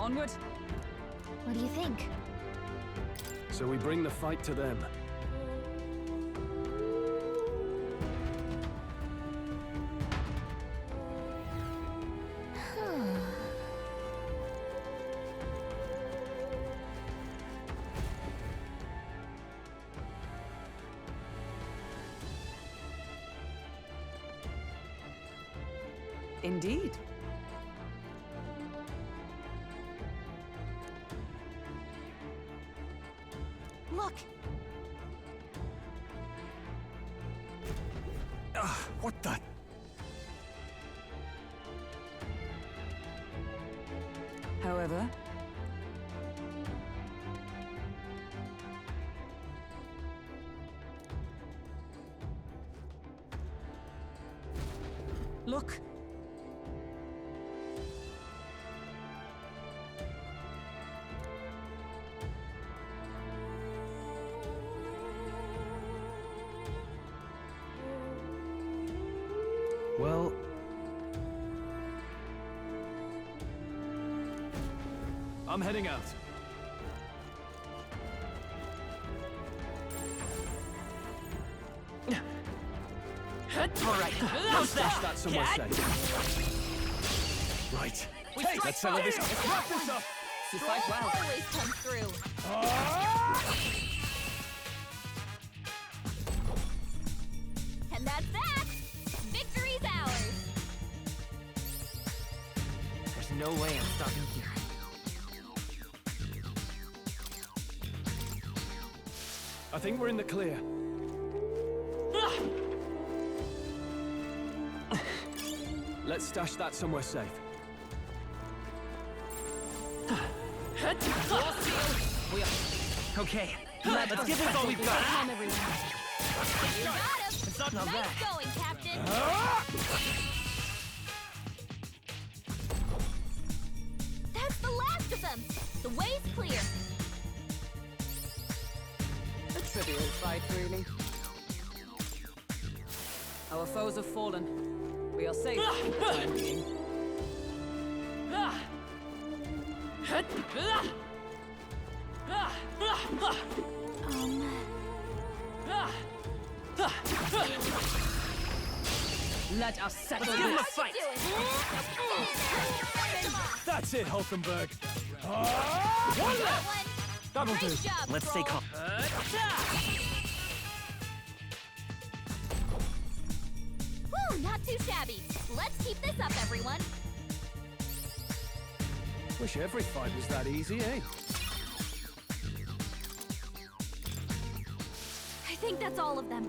Onward? What do you think? So we bring the fight to them. Indeed. Look! What the? However, look. Well... I'm heading out. Alright, how's that? That's somewhere safe. Right. Hey, let's settle this. Let's wrap this up. You fight well. Always comes through. And that's that! Victory's ours! There's no way I'm stopping here. I think we're in the clear. Let's stash that somewhere safe. Okay, let's give this all we've got. Come, everyone. You got him! It's not Nice bad. going, Captain! That's the last of them! The way's clear! A trivial fight, really. Our foes have fallen. We are safe for the time being. Let us settle Let's give him a this. fight. That's it, Hulkenberg. One left! That'll do. Nice job, Let's stay Troll. calm. Woo, not too shabby. Let's keep this up, everyone. Wish every fight was that easy, eh? I think that's all of them.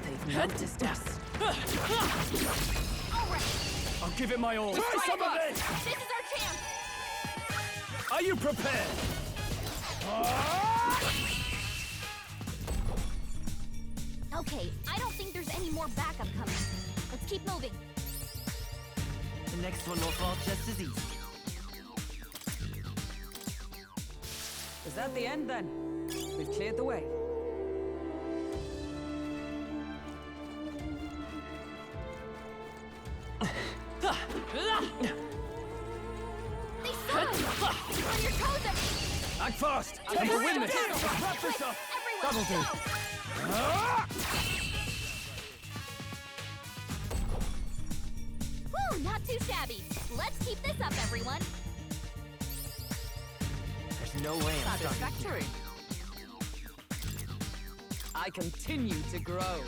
They've noticed us. All right, I'll give it my all. Try some of this! this is our chance. Are you prepared? Okay, I don't think there's any more backup coming. Let's keep moving. The next one will fall just as easy. Is that the end, then? We've cleared the way. They saw us! On your toes, Act fast! And we'll win this! Let's wrap this up! everyone, That'll do. go! Woo, not too shabby. Let's keep this up, everyone. There's no way I'm stopping here. Satisfactory. I continue to grow.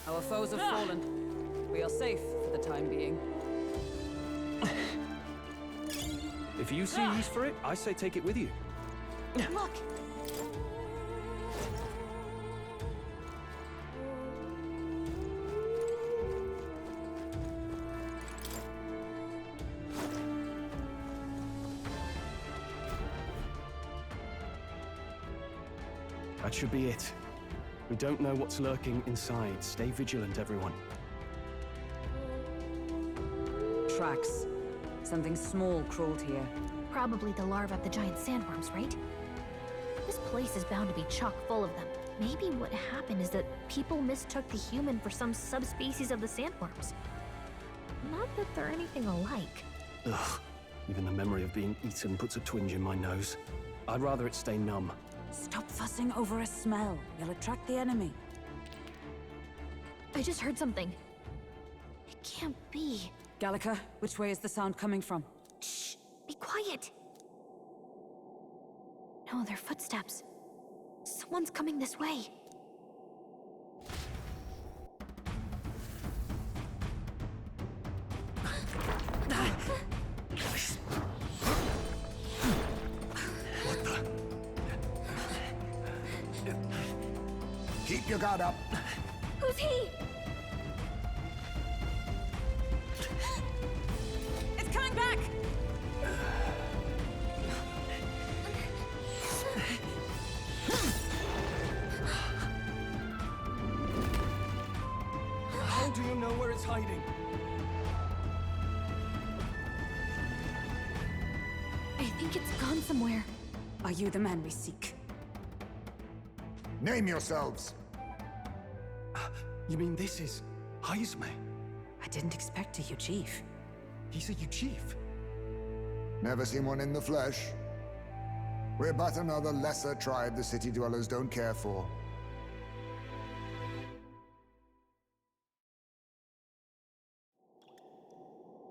Our foes have fallen. We are safe for the time being. If you see use for it, I say take it with you. Look, That should be it. We don't know what's lurking inside. Stay vigilant, everyone. Tracks. Something small crawled here. probably the larvae of the giant sandworms, right? This place is bound to be chock full of them. Maybe what happened is that people mistook the human for some subspecies of the sandworms. Not that they're anything alike. Ugh. Even the memory of being eaten puts a twinge in my nose. I'd rather it stay numb. Stop fussing over a smell. You'll attract the enemy. I just heard something. It can't be. Gallica, which way is the sound coming from? Shh! Be quiet! No, they're footsteps. Someone's coming this way. Keep your guard up. Who's he? It's coming back! How do you know where it's hiding? I think it's gone somewhere. Are you the man we seek? Name yourselves. You mean this is Heisme? I didn't expect a chief. He's a chief. Never seen one in the flesh. We're but another lesser tribe the city dwellers don't care for.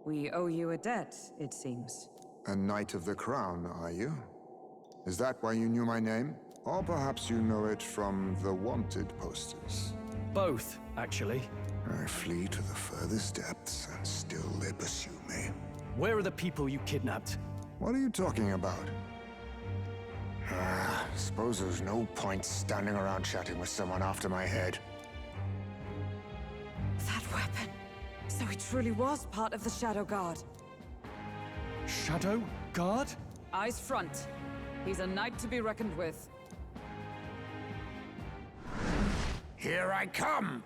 We owe you a debt, it seems. A Knight of the Crown, are you? Is that why you knew my name? Or perhaps you know it from the wanted posters? Both, actually. I flee to the furthest depths, and still they pursue me. Where are the people you kidnapped? What are you talking about? Suppose there's no point standing around chatting with someone after my head. That weapon. So he truly was part of the Shadow Guard. Shadow Guard? Eyes front. He's a knight to be reckoned with. Here I come!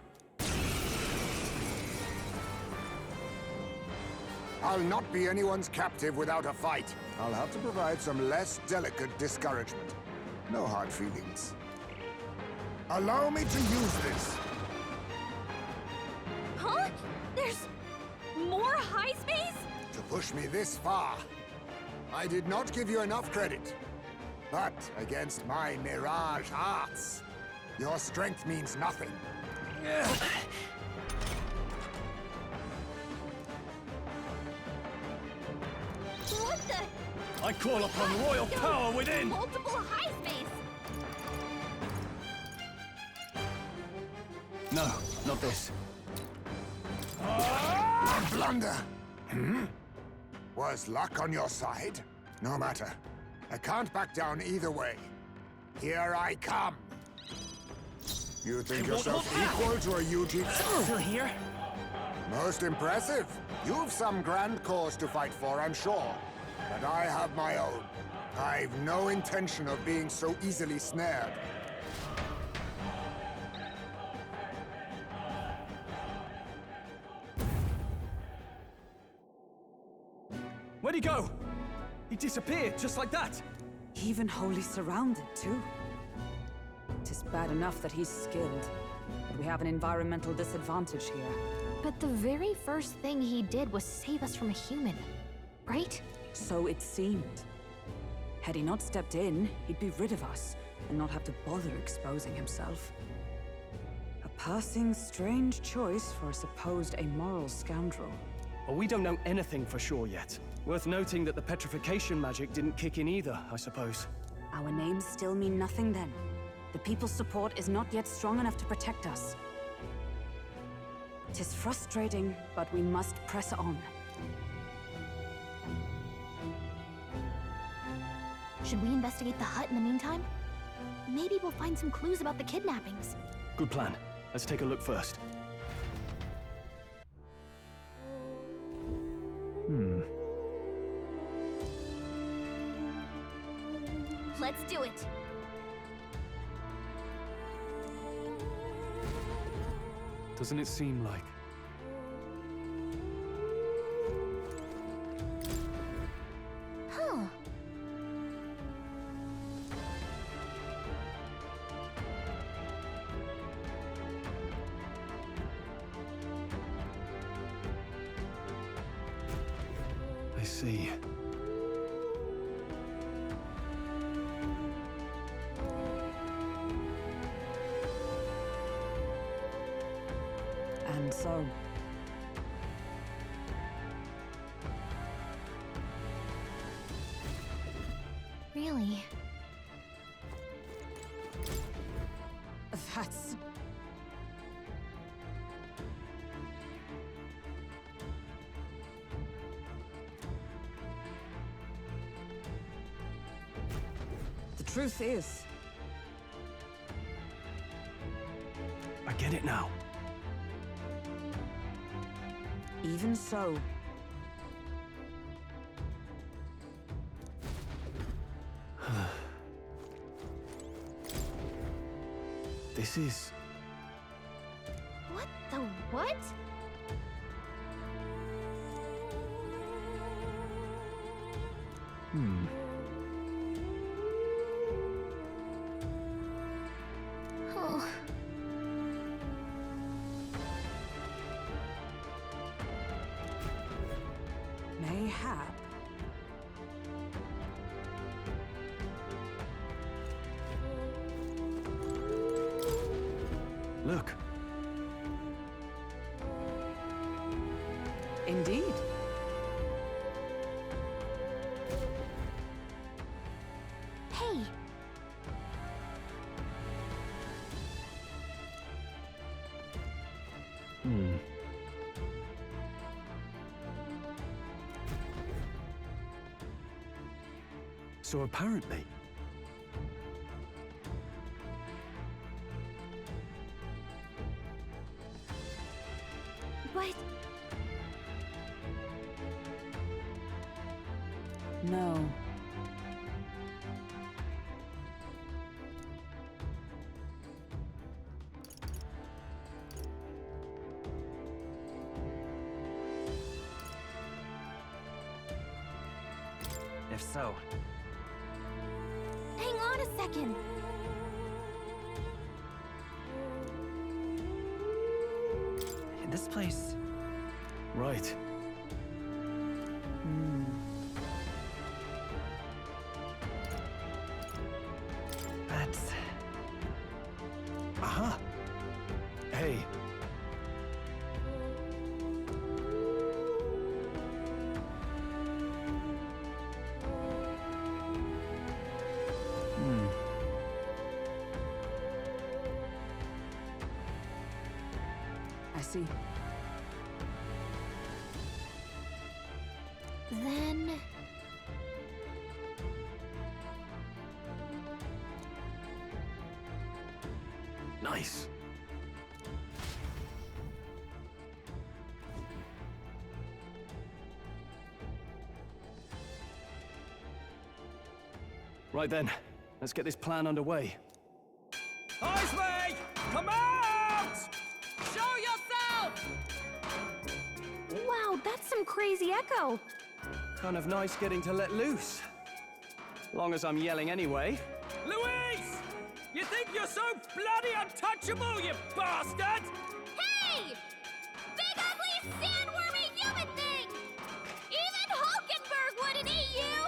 I'll not be anyone's captive without a fight. I'll have to provide some less delicate discouragement. No hard feelings. Allow me to use this. Huh? There's more high space? To push me this far. I did not give you enough credit. But against my mirage arts, your strength means nothing. What the? I call upon royal power within! Multiple high space! No, not this. A blunder. Was luck on your side? No matter. I can't back down either way. Here I come. You think yourself equal to a Yuji? Still here? Most impressive. You've some grand cause to fight for, I'm sure. But I have my own. I've no intention of being so easily snared. Where'd he go? He disappeared just like that. Even wholly surrounded, too. Tis bad enough that he's skilled, but we have an environmental disadvantage here. But the very first thing he did was save us from a human, right? So it seemed. Had he not stepped in, he'd be rid of us, and not have to bother exposing himself. A passing, strange choice for a supposed amoral scoundrel. Well, we don't know anything for sure yet. Worth noting that the petrification magic didn't kick in either, I suppose. Our names still mean nothing then. The people's support is not yet strong enough to protect us. 'Tis frustrating, but we must press on. Should we investigate the hut in the meantime? Maybe we'll find some clues about the kidnappings. Good plan. Let's take a look first. Let's do it. Doesn't it seem like? Huh. I see. And so... Really? That's... The truth is, I get it now. even so, This is... What the what? Oh. mayhap... Look. Indeed. Hey, So apparently... but No. If so, hang on a second. in this place, Right. that's... Aha! Hey. I see. Then Nice. Right then, let's get this plan underway. Iceway! Come out! Show yourself! wow, that's some crazy echo. Kind of nice getting to let loose. Long as I'm yelling anyway. Louise! You think you're so bloody untouchable, you bastard? Hey! Big ugly sandwormy human thing! Even Hulkenberg wouldn't eat you!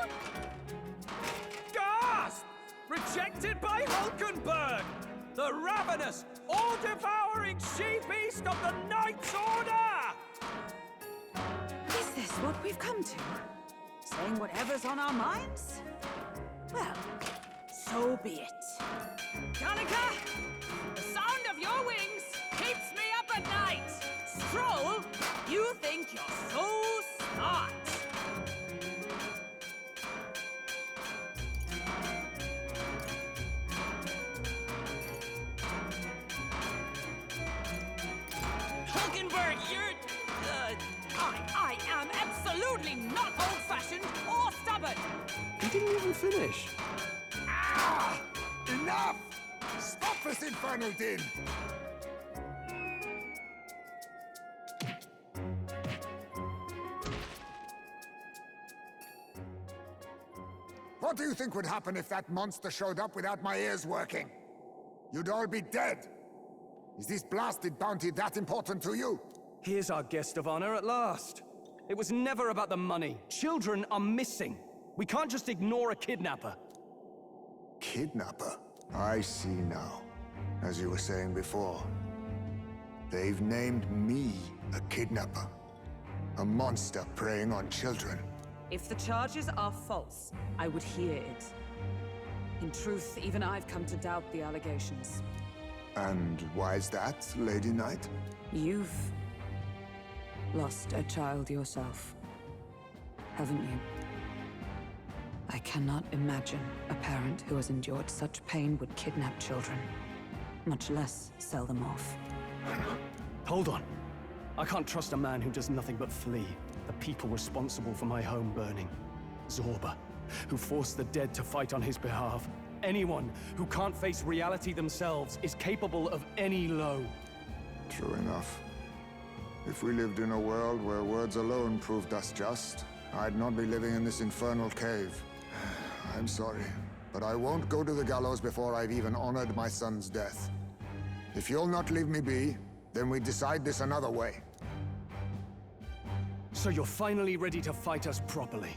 Gasp! Rejected by Hulkenberg! The ravenous, all-devouring she-beast of the Knight's Order! Is this what we've come to? Saying whatever's on our minds? Well, so be it. Danica! The sound of your wings keeps me up at night! Stroll, you think you're so smart! Hulkenberg, you're... I am absolutely not old-fashioned or stubborn! He didn't even finish. Ah! Enough! Stop this infernal din! What do you think would happen if that monster showed up without my ears working? You'd all be dead. Is this blasted bounty that important to you? Here's our guest of honor at last. It was never about the money. Children are missing. We can't just ignore a kidnapper. Kidnapper? I see now. As you were saying before, they've named me a kidnapper. A monster preying on children. If the charges are false, I would hear it. In truth, even I've come to doubt the allegations. And why is that, Lady Knight? You've lost a child yourself, haven't you? I cannot imagine a parent who has endured such pain would kidnap children, much less sell them off. Hold on. I can't trust a man who does nothing but flee. The people responsible for my home burning. Zorba, who forced the dead to fight on his behalf. Anyone who can't face reality themselves is capable of any low. True enough. If we lived in a world where words alone proved us just, I'd not be living in this infernal cave. I'm sorry, but I won't go to the gallows before I've even honored my son's death. If you'll not leave me be, then we decide this another way. So you're finally ready to fight us properly.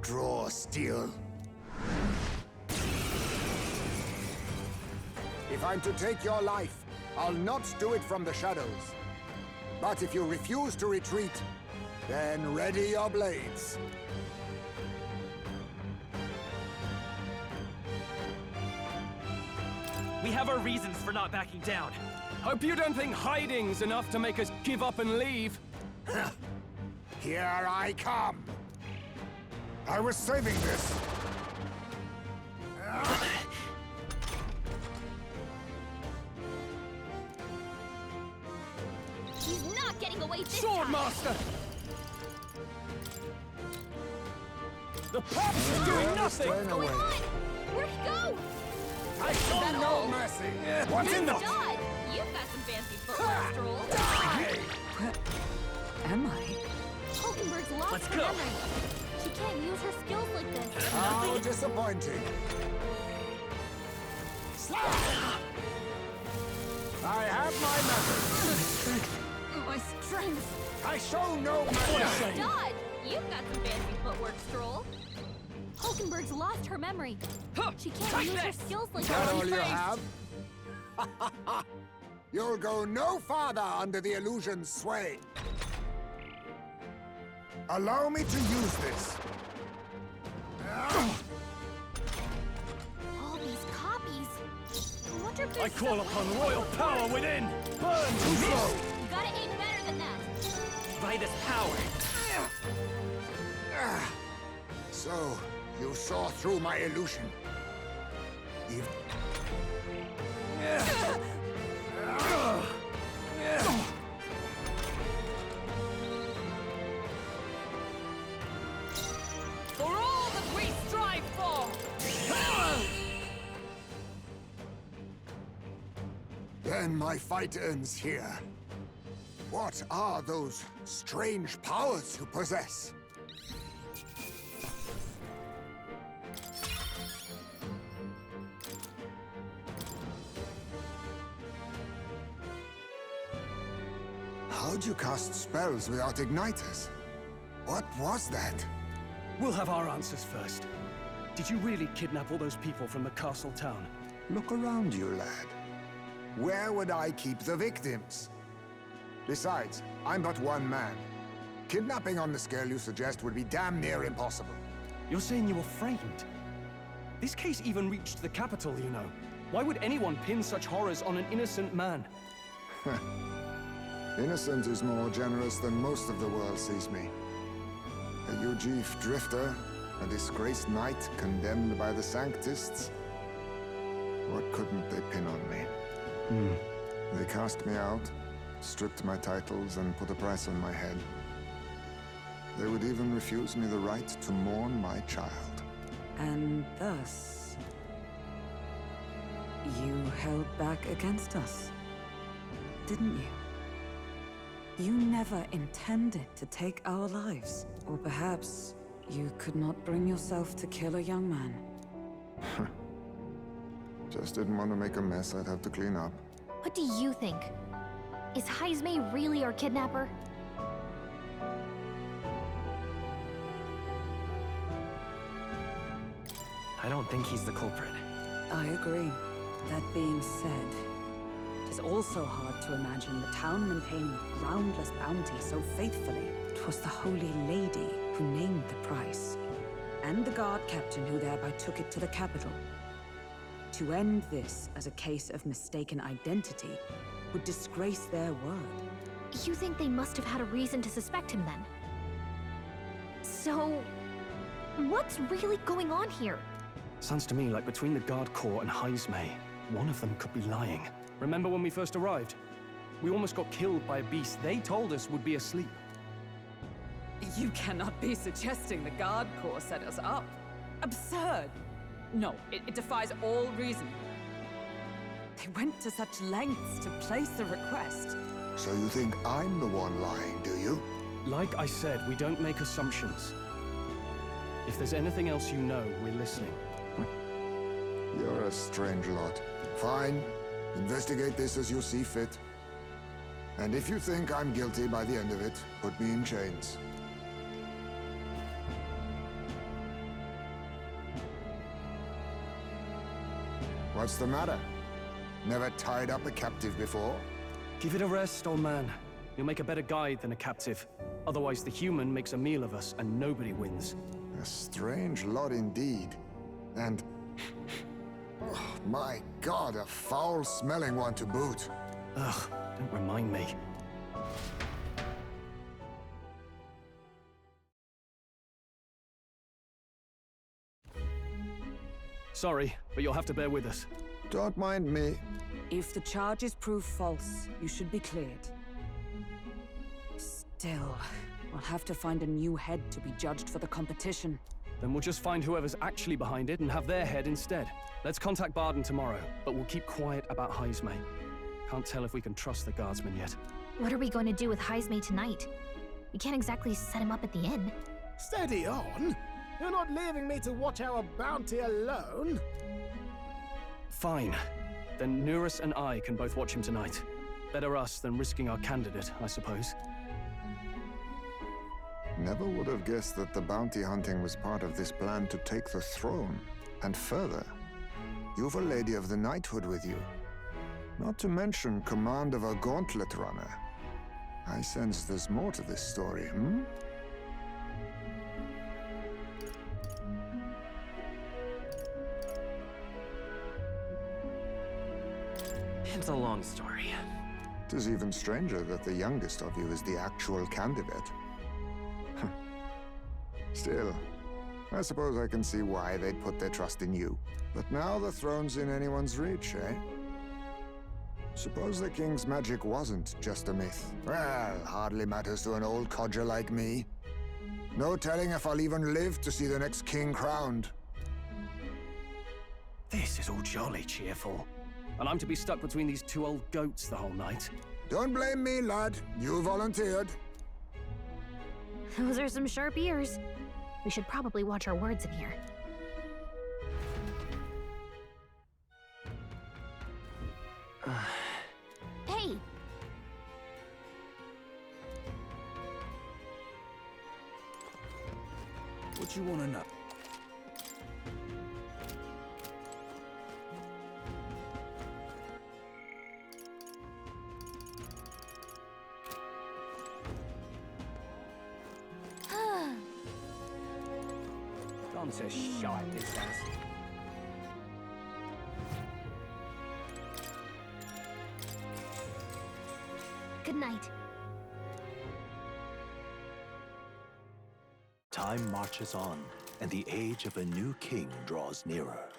Draw steel. If I'm to take your life, I'll not do it from the shadows. But if you refuse to retreat, then ready your blades. We have our reasons for not backing down. Hope you don't think hiding's enough to make us give up and leave. Here I come. I was saving this. He's not getting away this time! Swordmaster! The pups are doing nothing! What's going on? Where'd he go? I show no mercy. What's in the... Dud! You've got some fancy footwork, Stroll. Where am I? Hulkenberg's lost Let's her go. memory. She can't use her skills like this. How disappointing. I have my methods. My strength! I show no mercy. Dud! You've got some fancy footwork, Stroll. Hulkenberg's lost her memory. She can't use her skills like That all this. you have? You'll go no farther under the illusion's sway. Allow me to use this. All these copies. I wonder if I there's call some upon way- royal power within! Burn too slow! You gotta aim better than that. By this power. So, you saw through my illusion. Even... For all that we strive for! Then my fight ends here. What are those strange powers you possess? How'd you cast spells without igniters? What was that? We'll have our answers first. Did you really kidnap all those people from the castle town? Look around you, lad. Where would I keep the victims? Besides, I'm but one man. Kidnapping on the scale you suggest would be damn near impossible. You're saying you were framed? This case even reached the capital, you know. Why would anyone pin such horrors on an innocent man? Innocent is more generous than most of the world sees me. A Ujif drifter, a disgraced knight condemned by the Sanctists. What couldn't they pin on me? They cast me out, stripped my titles, and put a price on my head. They would even refuse me the right to mourn my child. And thus, you held back against us, didn't you? You never intended to take our lives. Or perhaps you could not bring yourself to kill a young man. Just didn't want to make a mess I'd have to clean up. What do you think? Is Heismay really our kidnapper? I don't think he's the culprit. I agree. That being said, it is also hard to imagine the town maintaining a groundless bounty so faithfully. It was the Holy Lady who named the price, and the guard captain who thereby took it to the capital. To end this as a case of mistaken identity would disgrace their word. You think they must have had a reason to suspect him then? So, what's really going on here? Sounds to me like between the Guard Corps and Heismay, one of them could be lying. Remember when we first arrived? We almost got killed by a beast they told us would be asleep. You cannot be suggesting the Guard Corps set us up. Absurd! No, it defies all reason. They went to such lengths to place the request. So you think I'm the one lying, do you? Like I said, we don't make assumptions. If there's anything else you know, we're listening. You're a strange lot. Fine. Investigate this as you see fit. And if you think I'm guilty by the end of it, put me in chains. What's the matter? Never tied up a captive before? Give it a rest, old man. You'll make a better guide than a captive. Otherwise, the human makes a meal of us, and nobody wins. A strange lot indeed. And... oh, my God, a foul-smelling one to boot. Ugh, don't remind me. Sorry, but you'll have to bear with us. Don't mind me. If the charges prove false, you should be cleared. Still, we'll have to find a new head to be judged for the competition. Then we'll just find whoever's actually behind it and have their head instead. Let's contact Barden tomorrow, but we'll keep quiet about Heismay. Can't tell if we can trust the guardsman yet. What are we going to do with Heismay tonight? We can't exactly set him up at the inn. Steady on! You're not leaving me to watch our bounty alone! Fine. Then Nurus and I can both watch him tonight. Better us than risking our candidate, I suppose. Never would have guessed that the bounty hunting was part of this plan to take the throne. And further, you've a Lady of the Knighthood with you. Not to mention command of a gauntlet runner. I sense there's more to this story, hmm? It's a long story. It is even stranger that the youngest of you is the actual candidate. Still, I suppose I can see why they'd put their trust in you. But now the throne's in anyone's reach, eh? Suppose the king's magic wasn't just a myth. Well, hardly matters to an old codger like me. No telling if I'll even live to see the next king crowned. This is all jolly cheerful. And I'm to be stuck between these two old goats the whole night. Don't blame me, lad. You volunteered. Those are some sharp ears. We should probably watch our words in here. Hey! What you want to know? Gone to shite, this has. Good night. Time marches on, and the age of a new king draws nearer.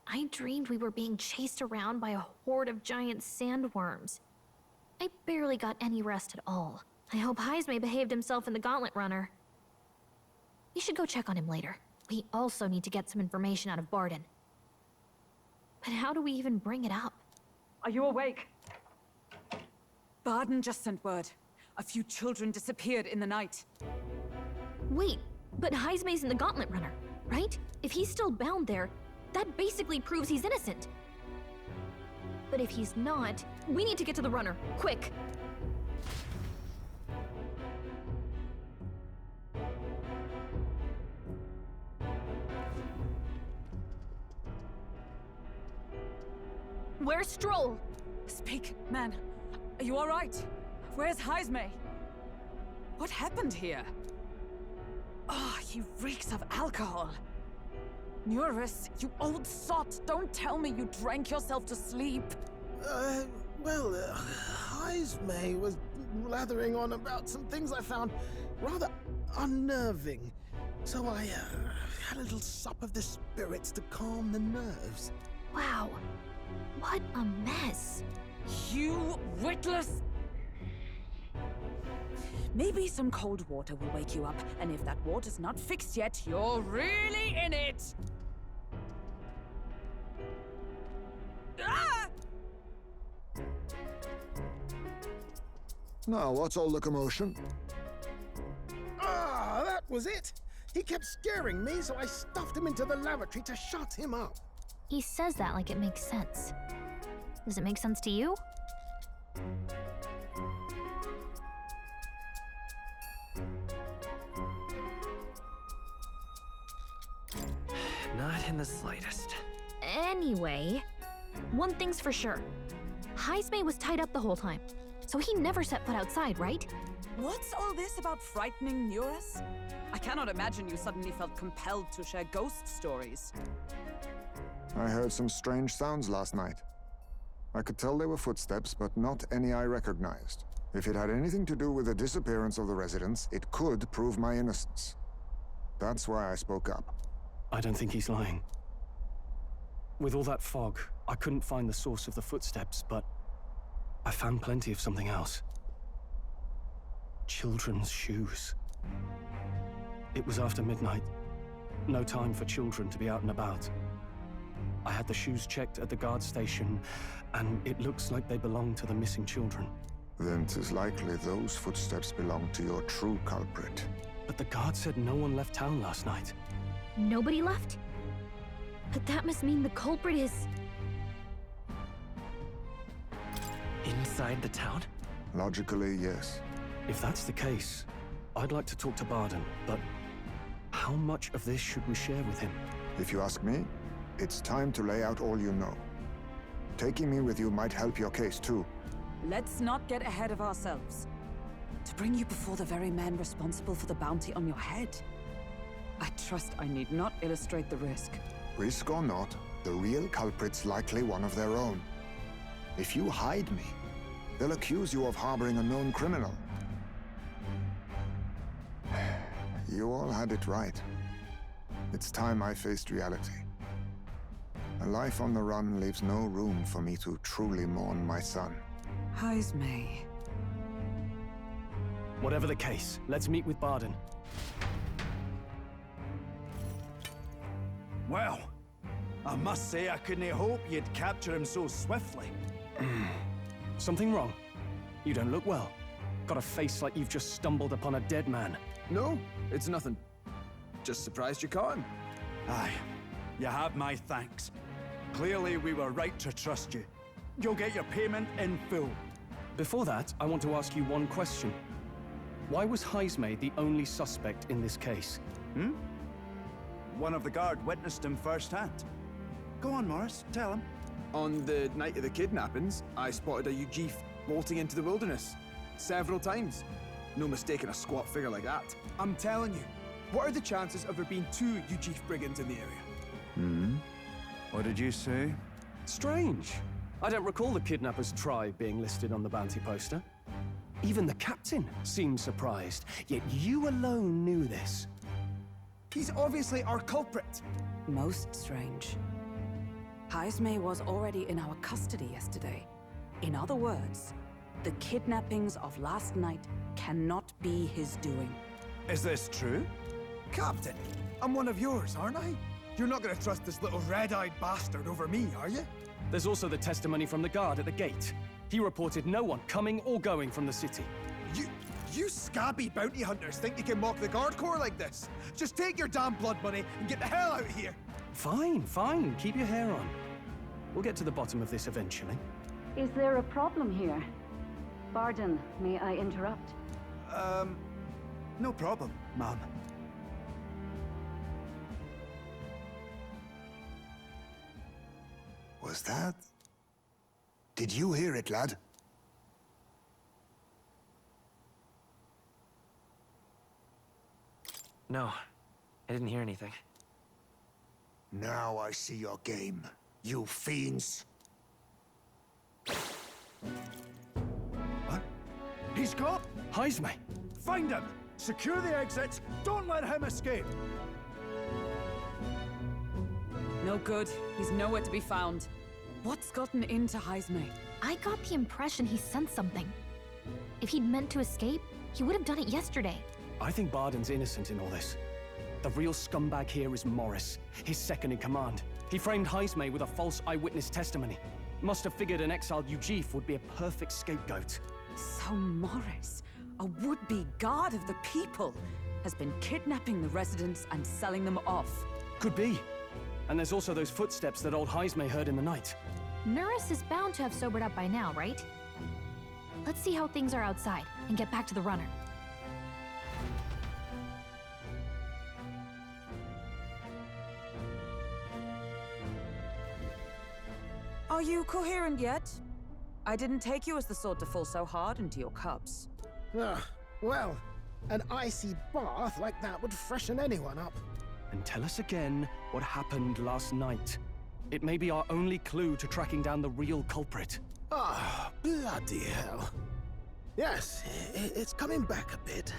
I dreamed we were being chased around by a horde of giant sandworms. I barely got any rest at all. I hope Heismay behaved himself in the Gauntlet Runner. We should go check on him later. We also need to get some information out of Barden. But how do we even bring it up? Are you awake? Barden just sent word. A few children disappeared in the night. Wait, but Heismay's in the Gauntlet Runner, right? If he's still bound there, that basically proves he's innocent. But if he's not, we need to get to the runner, quick! Where's Stroll? Speak, man. Are you all right? Where's Heisme? What happened here? Oh, he reeks of alcohol. Neurus, you old sot, don't tell me you drank yourself to sleep. Heisme was blathering on about some things I found rather unnerving. So I had a little sup of the spirits to calm the nerves. Wow. What a mess. You witless... Maybe some cold water will wake you up, and if that water's not fixed yet, you're really in it! Ah! Now, what's all the commotion? Ah, that was it! He kept scaring me, so I stuffed him into the lavatory to shut him up. He says that like it makes sense. Does it make sense to you? Not in the slightest. Anyway, one thing's for sure. Heisme was tied up the whole time, so he never set foot outside, right? What's all this about frightening Neurus? I cannot imagine you suddenly felt compelled to share ghost stories. I heard some strange sounds last night. I could tell they were footsteps, but not any I recognized. If it had anything to do with the disappearance of the residents, it could prove my innocence. That's why I spoke up. I don't think he's lying. With all that fog, I couldn't find the source of the footsteps, but I found plenty of something else. Children's shoes. It was after midnight. No time for children to be out and about. I had the shoes checked at the guard station, and it looks like they belong to the missing children. Then 'tis likely those footsteps belong to your true culprit. But the guard said no one left town last night. Nobody left? But that must mean the culprit is... Inside the town? Logically, yes. If that's the case, I'd like to talk to Barden, but how much of this should we share with him? If you ask me, it's time to lay out all you know. Taking me with you might help your case, too. Let's not get ahead of ourselves. To bring you before the very man responsible for the bounty on your head. I trust I need not illustrate the risk. Risk or not, the real culprit's likely one of their own. If you hide me, they'll accuse you of harboring a known criminal. You all had it right. It's time I faced reality. A life on the run leaves no room for me to truly mourn my son. Heisme. Whatever the case, let's meet with Barden. Well, I must say I couldn't hope you'd capture him so swiftly. Something wrong? You don't look well. Got a face like you've just stumbled upon a dead man. No, it's nothing. Just surprised you caught him. Aye, you have my thanks. Clearly we were right to trust you. You'll get your payment in full. Before that, I want to ask you one question. Why was Heisme the only suspect in this case? One of the guard witnessed him firsthand. Go on, Morris, tell him. On the night of the kidnappings, I spotted a Ujif bolting into the wilderness. Several times. No mistaking a squat figure like that. I'm telling you, what are the chances of there being 2 Ujif brigands in the area? What did you say? Strange. I don't recall the kidnappers' tribe being listed on the bounty poster. Even the captain seemed surprised, yet you alone knew this. He's obviously our culprit. Most strange. Heisme was already in our custody yesterday. In other words, the kidnappings of last night cannot be his doing. Is this true? Captain, I'm one of yours, aren't I? You're not gonna trust this little red-eyed bastard over me, are you? There's also the testimony from the guard at the gate. He reported no one coming or going from the city. You scabby bounty hunters think you can mock the Guard Corps like this? Just take your damn blood money and get the hell out of here! Fine. Keep your hair on. We'll get to the bottom of this eventually. Is there a problem here? Barden, may I interrupt? No problem, ma'am. Was that Did you hear it, lad? No, I didn't hear anything. Now I see your game, you fiends. What? He's got... Heisme! Find him! Secure the exits! Don't let him escape! No good. He's nowhere to be found. What's gotten into Heisme? I got the impression he sensed something. If he'd meant to escape, he would have done it yesterday. I think Barden's innocent in all this. The real scumbag here is Morris, his second in command. He framed Heisme with a false eyewitness testimony. Must have figured an exiled Ujif would be a perfect scapegoat. So Morris, a would-be guard of the people, has been kidnapping the residents and selling them off. Could be. And there's also those footsteps that old Heisme heard in the night. Nurse is bound to have sobered up by now, right? Let's see how things are outside and get back to the runner. Are you coherent yet? I didn't take you as the sort to fall so hard into your cups. Well, an icy bath like that would freshen anyone up. And tell us again what happened last night. It may be our only clue to tracking down the real culprit. Ah, bloody hell. Yes, it's coming back a bit.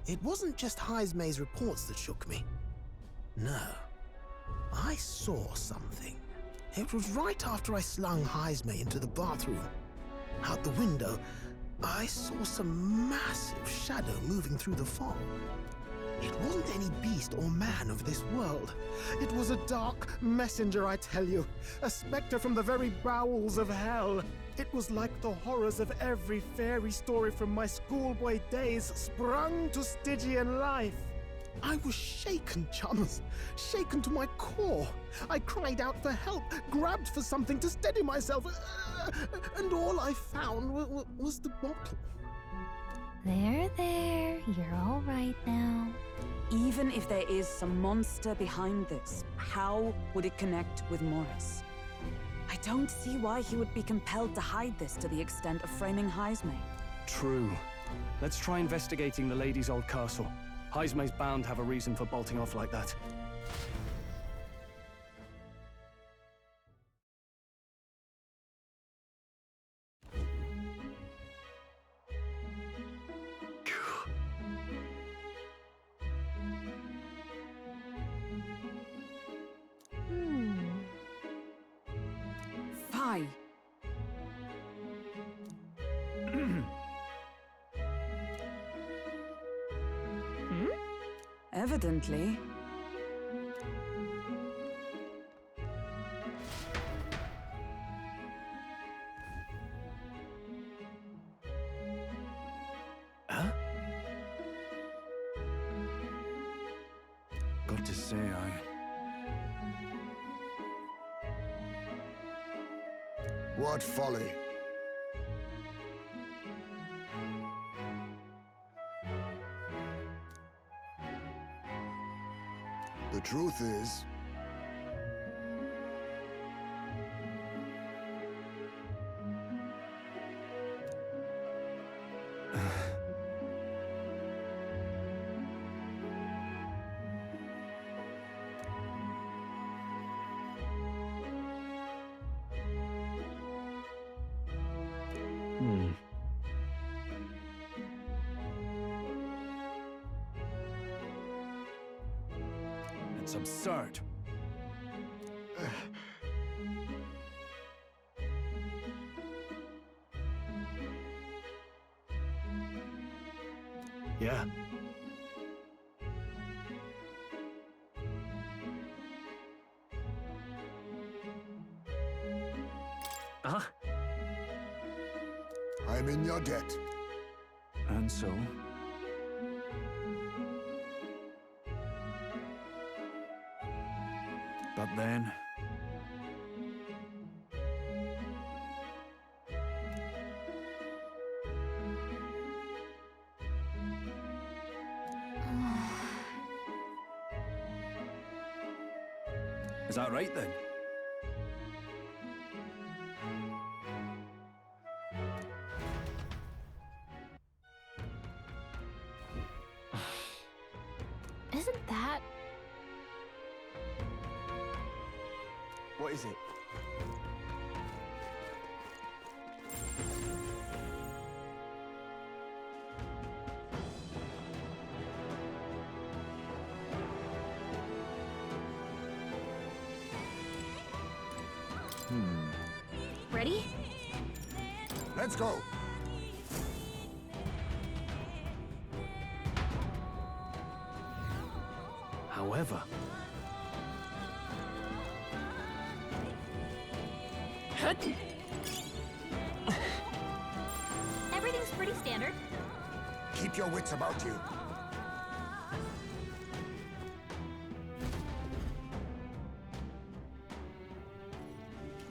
It wasn't just Heisme's reports that shook me. No, I saw something. It was right after I slung Heisme into the bathroom. Out the window, I saw some massive shadow moving through the fog. It wasn't any beast or man of this world. It was a dark messenger, I tell you. A specter from the very bowels of hell. It was like the horrors of every fairy story from my schoolboy days sprung to Stygian life. I was shaken, chums. Shaken to my core. I cried out for help, grabbed for something to steady myself, and all I found was the bottle. There, you're all right now. Even if there is some monster behind this, how would it connect with Morris? I don't see why he would be compelled to hide this to the extent of framing Heisme. True. Let's try investigating the lady's old castle. Heisme's bound to have a reason for bolting off like that. Fie. Evidently. Huh? Got to say, What folly. The truth is... It's absurd. Yeah. Uh-huh. I'm in your debt. And so? But then... Is that right then? that? What is it? Ready? Let's go. However, Everything's pretty standard. Keep your wits about you.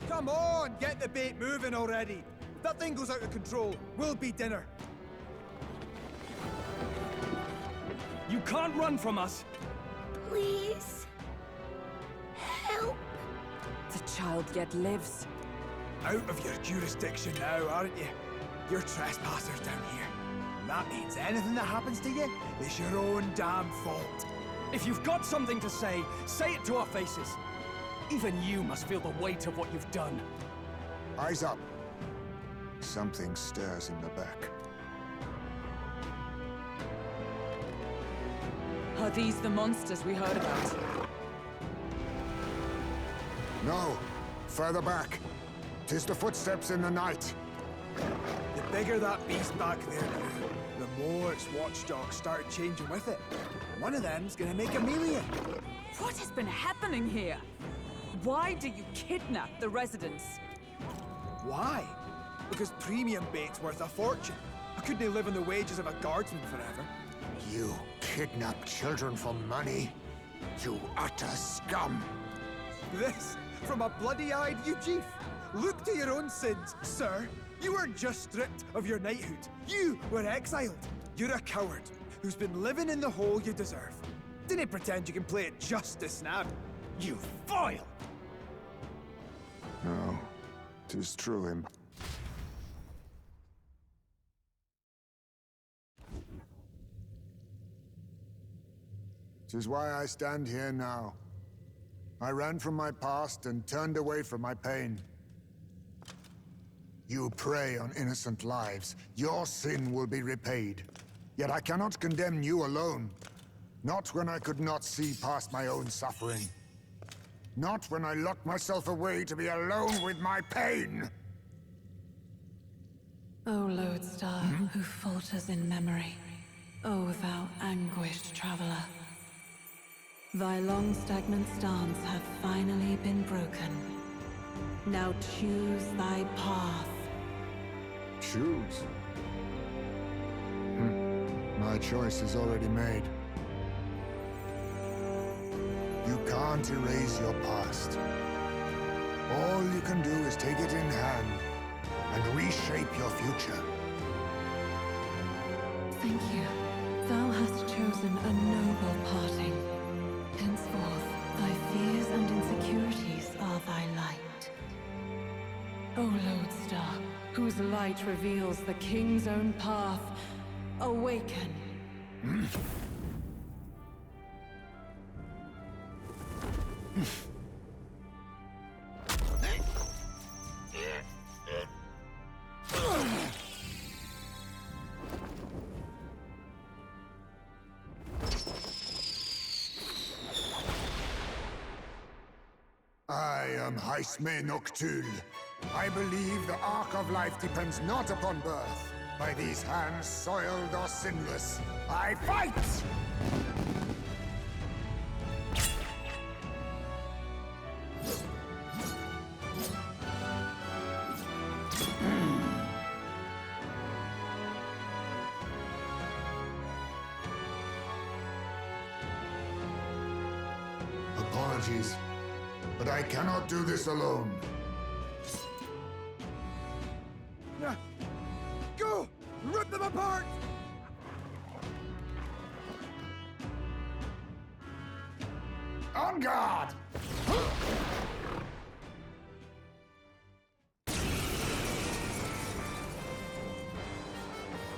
Come on, get the bait moving already. If that thing goes out of control, we'll be dinner. you can't run from us! Please. Help. The child yet lives. Out of your jurisdiction now, aren't you? You're trespassers down here. And that means anything that happens to you is your own damn fault. If you've got something to say it to our faces. Even you must feel the weight of what you've done. Eyes up. Something stirs in the back. Are these the monsters we heard about? No. Further back. 'Tis the footsteps in the night. The bigger that beast back there grew, the more its watchdogs started changing with it. One of them's gonna make a melee. What has been happening here? Why do you kidnap the residents? Why? Because premium bait's worth a fortune. I couldn't live on the wages of a guardsman forever. You kidnap children for money? You utter scum! This from a bloody-eyed Eugene. Look to your own sins, sir. You weren't just stripped of your knighthood. You were exiled. You're a coward who's been living in the hole you deserve. Didn't pretend you can play it justice now. You foil! No, 'tis true him. 'Tis why I stand here now. I ran from my past and turned away from my pain. You prey on innocent lives. Your sin will be repaid. Yet I cannot condemn you alone. Not when I could not see past my own suffering. Not when I locked myself away to be alone with my pain! O lodestar, who falters in memory, O thou anguished traveler. Thy long stagnant stance hath finally been broken. Now choose thy path. Choose? My choice is already made. You can't erase your past. All you can do is take it in hand and reshape your future. Thank you. Thou hast chosen a noble parting. Henceforth, thy fears and insecurities are thy light. O lodestar, whose light reveals the king's own path, awaken. I am Haisme Noctul. I believe the arc of life depends not upon birth. By these hands, soiled or sinless, I fight! Apologies, but I cannot do this alone. Go! Rip them apart! On guard!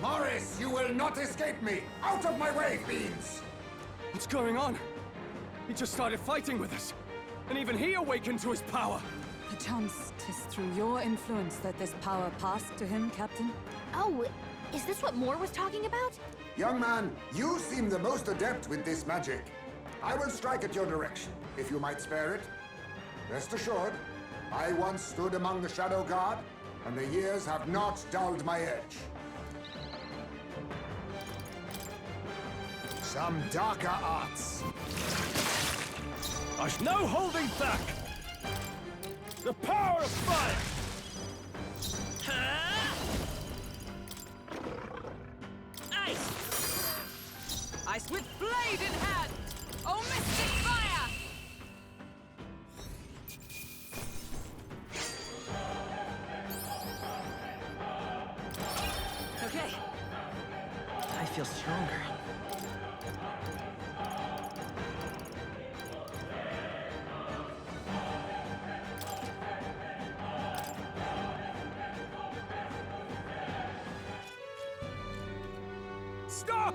Morris, you will not escape me! Out of my way, fiends! What's going on? He just started fighting with us. And even he awakened to his power. Perchance 'tis through your influence that this power passed to him, Captain? Oh, is this what Moore was talking about? Young man, you seem the most adept with this magic. I will strike at your direction, if you might spare it. Rest assured, I once stood among the Shadow Guard, and the years have not dulled my edge. Some darker arts. There's no holding back! The power of fire! Ice! Ice with blade in hand! Oh, mystic fire! Okay. I feel stronger. Stop!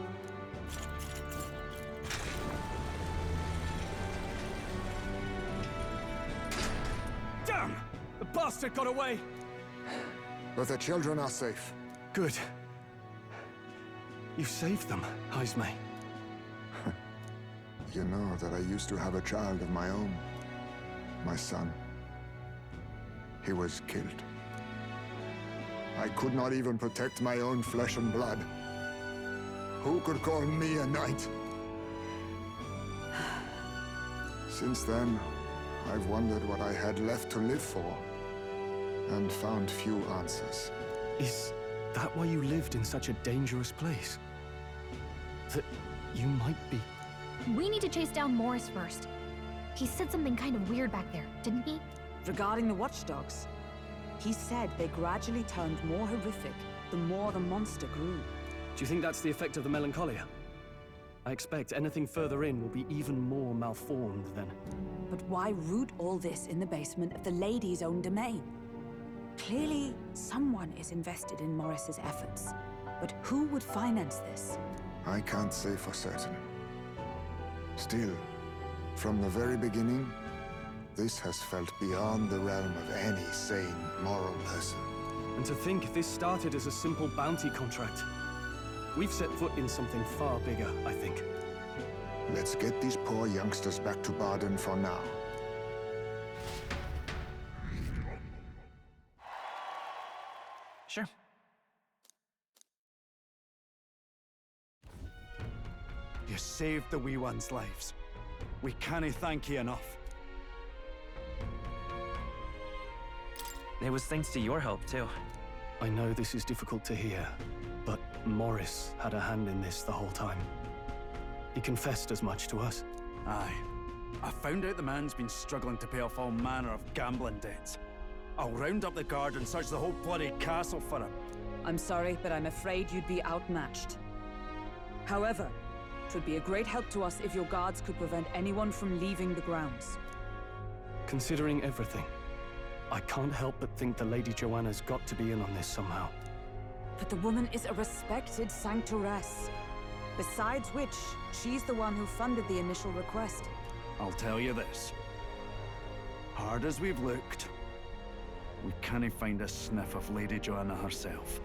Damn! The bastard got away! But the children are safe. Good. You saved them, Haisme. You know that I used to have a child of my own. My son. He was killed. I could not even protect my own flesh and blood. Who could call me a knight? Since then, I've wondered what I had left to live for, and found few answers. Is that why you lived in such a dangerous place? That you might be... We need to chase down Morris first. He said something kind of weird back there, didn't he? Regarding the watchdogs, he said they gradually turned more horrific the more the monster grew. Do you think that's the effect of the melancholia? I expect anything further in will be even more malformed then. But why root all this in the basement of the lady's own domain? Clearly, someone is invested in Morris's efforts. But who would finance this? I can't say for certain. Still, from the very beginning, this has felt beyond the realm of any sane, moral person. And to think this started as a simple bounty contract. We've set foot in something far bigger, I think. Let's get these poor youngsters back to Baden for now. Sure. You saved the wee ones' lives. We cannae thank you enough. It was thanks to your help, too. I know this is difficult to hear, but Morris had a hand in this the whole time. He confessed as much to us. Aye. I found out the man's been struggling to pay off all manner of gambling debts. I'll round up the guard and search the whole bloody castle for him. I'm sorry, but I'm afraid you'd be outmatched. However, it would be a great help to us if your guards could prevent anyone from leaving the grounds. Considering everything, I can't help but think the Lady Joanna's got to be in on this somehow. But the woman is a respected sanctoress. Besides which, she's the one who funded the initial request. I'll tell you this. Hard as we've looked, we cannae find a sniff of Lady Joanna herself.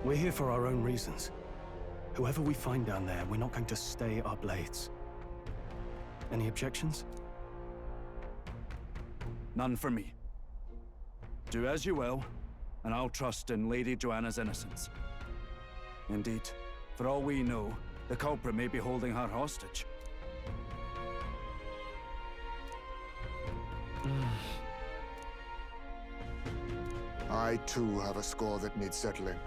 We're here for our own reasons. Whoever we find down there, we're not going to stay our blades. Any objections? None for me. Do as you will, and I'll trust in Lady Joanna's innocence. Indeed, for all we know, the culprit may be holding her hostage. I too have a score that needs settling.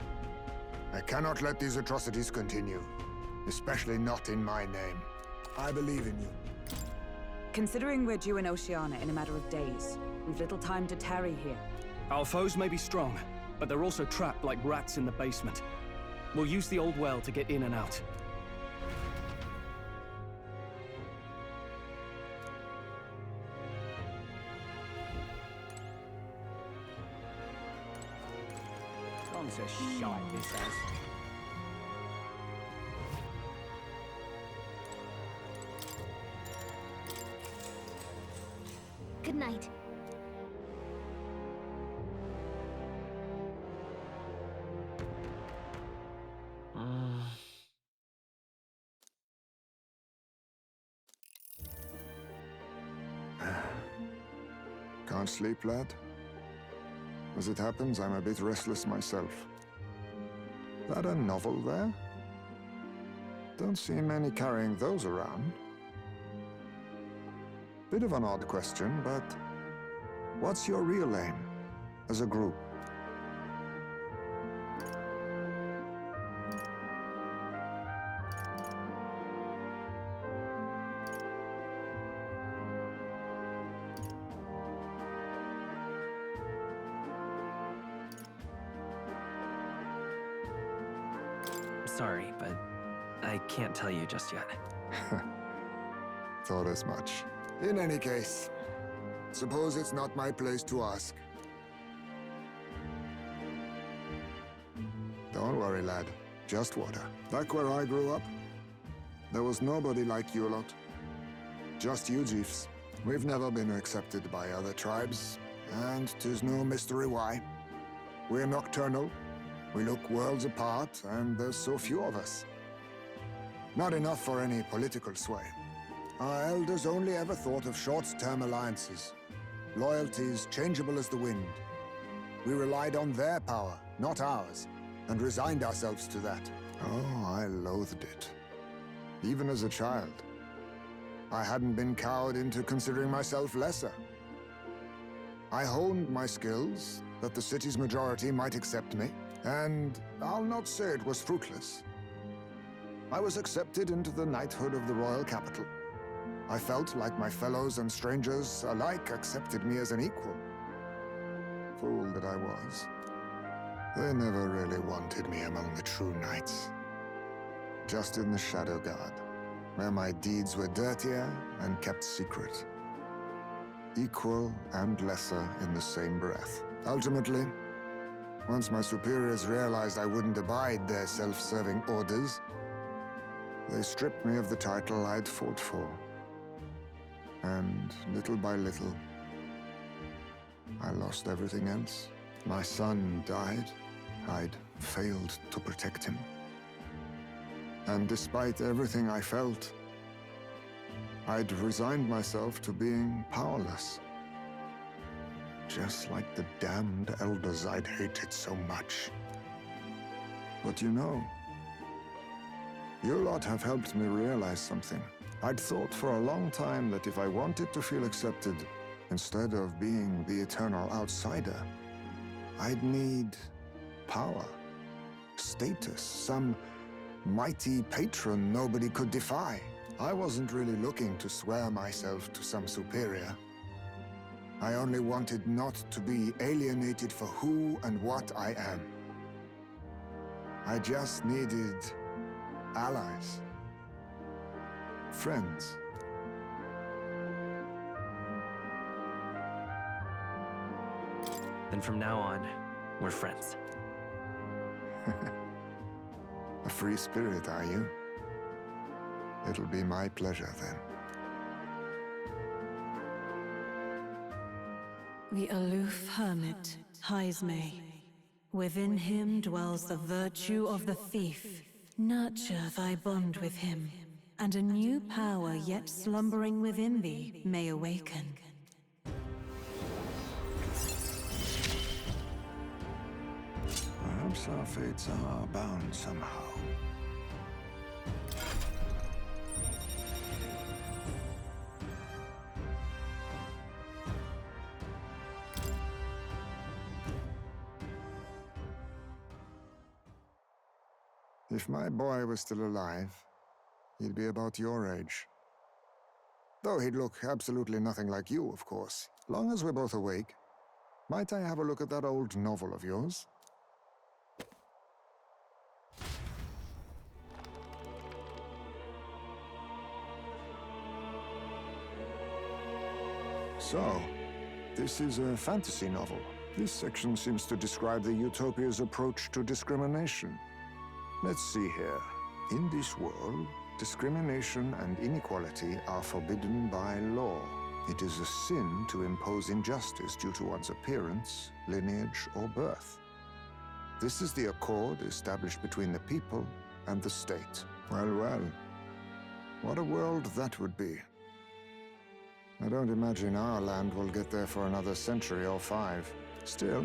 I cannot let these atrocities continue, especially not in my name. I believe in you. Considering we're due in Oceania in a matter of days, we've little time to tarry here. Our foes may be strong, but they're also trapped like rats in the basement. We'll use the old well to get in and out. Tom's a shite, this has. Good night. Can't sleep, lad? As it happens, I'm a bit restless myself. That a novel there? Don't see many carrying those around. Bit of an odd question, but what's your real aim as a group? Sorry, but I can't tell you just yet. Thought as much. In any case, suppose it's not my place to ask. Don't worry, lad. Just water. Back where I grew up, there was nobody like you lot. Just you chiefs. We've never been accepted by other tribes, and 'tis no mystery why. We're nocturnal, we look worlds apart, and there's so few of us. Not enough for any political sway. Our elders only ever thought of short-term alliances, loyalties changeable as the wind. We relied on their power, not ours, and resigned ourselves to that. Oh, I loathed it. Even as a child. I hadn't been cowed into considering myself lesser. I honed my skills, that the city's majority might accept me, and I'll not say it was fruitless. I was accepted into the knighthood of the royal capital. I felt like my fellows and strangers alike accepted me as an equal. Fool that I was. They never really wanted me among the true knights. Just in the Shadow Guard, where my deeds were dirtier and kept secret. Equal and lesser in the same breath. Ultimately, once my superiors realized I wouldn't abide their self-serving orders, they stripped me of the title I'd fought for. And little by little, I lost everything else. My son died. I'd failed to protect him. And despite everything I felt, I'd resigned myself to being powerless. Just like the damned elders I'd hated so much. But you know, you lot have helped me realize something. I'd thought for a long time that if I wanted to feel accepted, instead of being the eternal outsider, I'd need power, status, some mighty patron nobody could defy. I wasn't really looking to swear myself to some superior. I only wanted not to be alienated for who and what I am. I just needed allies. Friends. Then from now on, we're friends. A free spirit, are you? It'll be my pleasure, then. The aloof hermit, Haizme. Within him dwells the virtue of the thief. Nurture thy bond with him, and a new power yet slumbering within thee may awaken. Perhaps our fates are bound somehow. If my boy was still alive, he'd be about your age. Though he'd look absolutely nothing like you, of course. Long as we're both awake, might I have a look at that old novel of yours? So, this is a fantasy novel. This section seems to describe the Utopia's approach to discrimination. Let's see here. In this world, discrimination and inequality are forbidden by law. It is a sin to impose injustice due to one's appearance, lineage, or birth. This is the accord established between the people and the state. Well, well. What a world that would be. I don't imagine our land will get there for another century or 5. Still,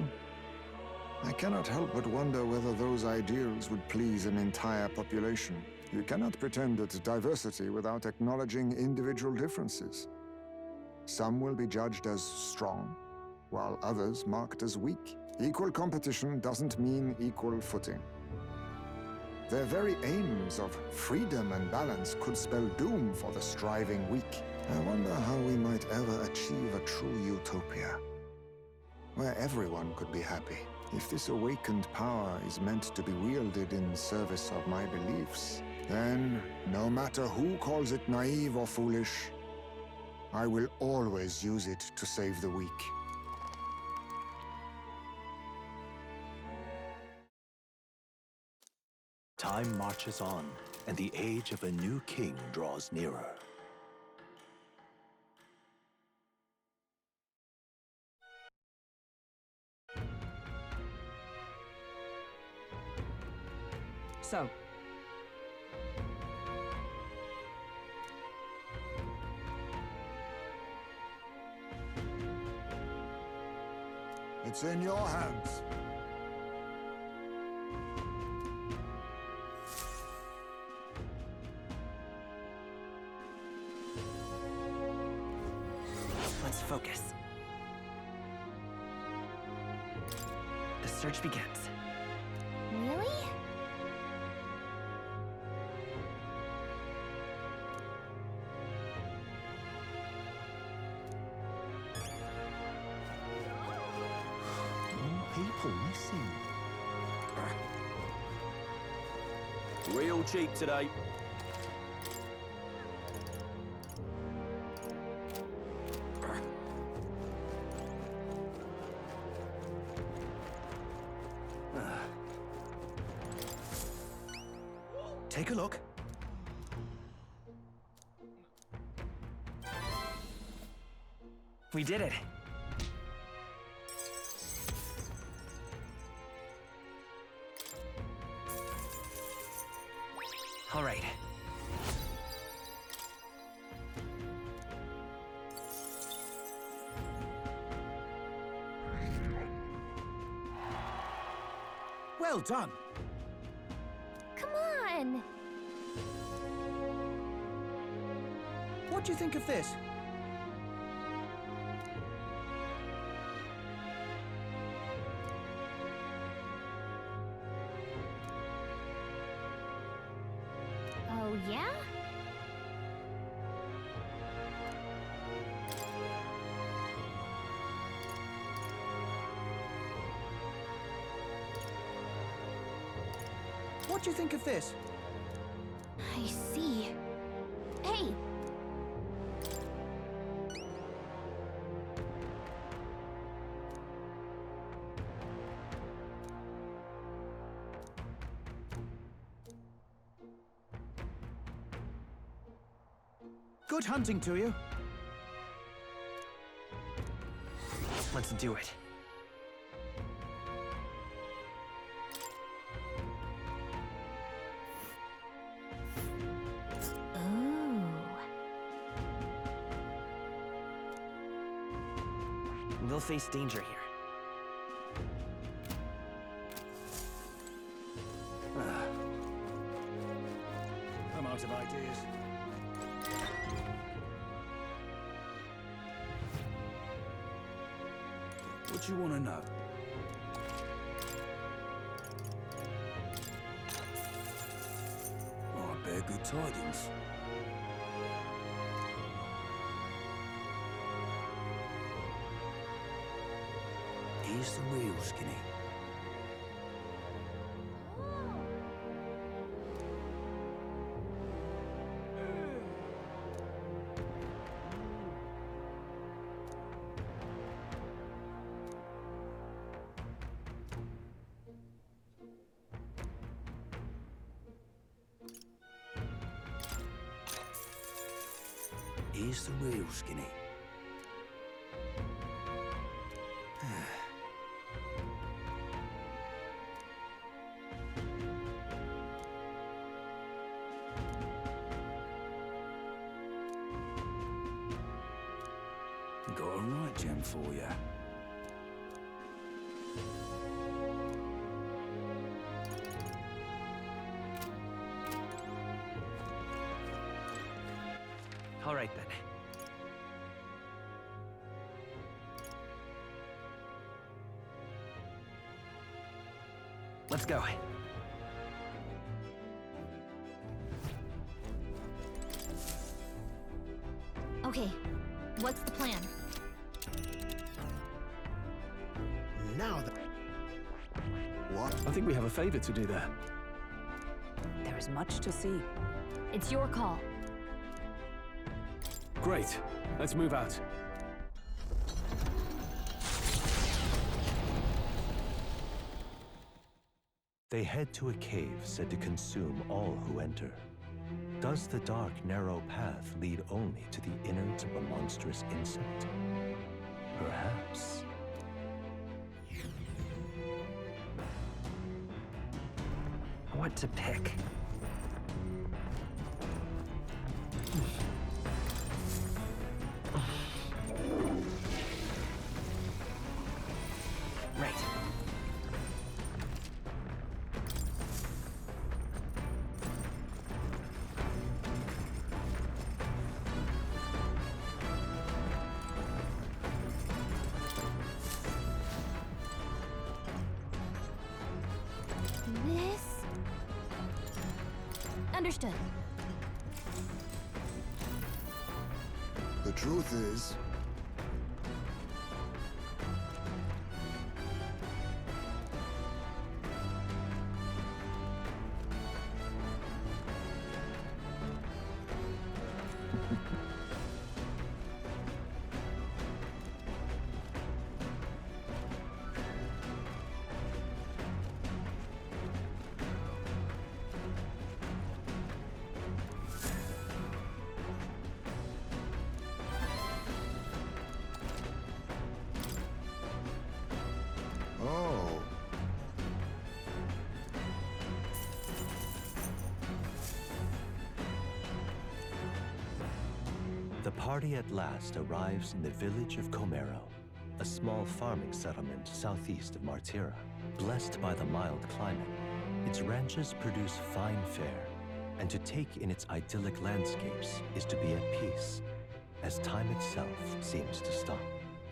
I cannot help but wonder whether those ideals would please an entire population. You cannot pretend at diversity without acknowledging individual differences. Some will be judged as strong, while others marked as weak. Equal competition doesn't mean equal footing. Their very aims of freedom and balance could spell doom for the striving weak. I wonder how we might ever achieve a true utopia, where everyone could be happy. If this awakened power is meant to be wielded in service of my beliefs, then, no matter who calls it naive or foolish, I will always use it to save the weak. Time marches on, and the age of a new king draws nearer. So, It's in your hands. Let's focus. The search begins. Really? People missing. Real cheap today. Take a look. We did it. All right. Well done. Come on! What do you think of this? Oh, yeah? What do you think of this? I see. Hey! Good hunting to you. Let's do it. Ooh. We'll face danger here. I'm out of ideas. What do you want to know? Oh, I bear good tidings. Here's the real skinny. Here's the real skinny. Got a right gem for you. All right then. Let's go. Okay, what's the plan? Now that... What? I think we have a favor to do there. There is much to see. It's your call. Great. Let's move out. They head to a cave said to consume all who enter. Does the dark, narrow path lead only to the innards of a monstrous insect? Perhaps. What to pick? Right. This? Understood. The truth is, oh, The party at last arrives in the village of Comero, a small farming settlement southeast of Martira. Blessed by the mild climate, its ranches produce fine fare, and to take in its idyllic landscapes is to be at peace, as time itself seems to stop.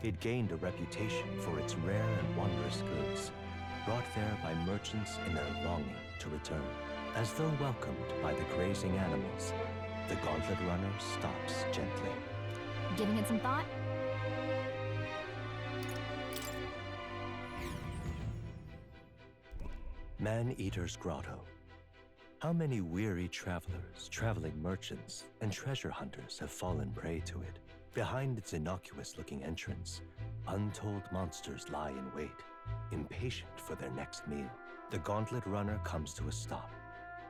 It gained a reputation for its rare and wondrous goods, brought there by merchants in their longing to return. As though welcomed by the grazing animals, the Gauntlet Runner stops gently. Giving it some thought? Man-Eater's Grotto. How many weary travelers, traveling merchants, and treasure hunters have fallen prey to it? Behind its innocuous-looking entrance, untold monsters lie in wait, impatient for their next meal. The Gauntlet Runner comes to a stop,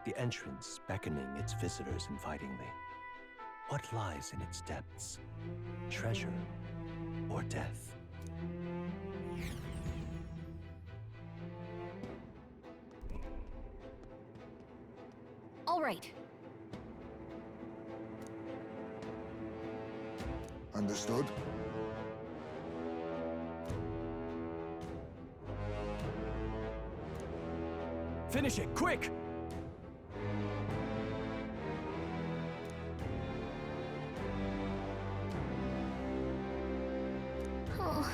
the entrance beckoning its visitors invitingly. What lies in its depths? Treasure or death? All right. understood? Finish it, quick! Oh.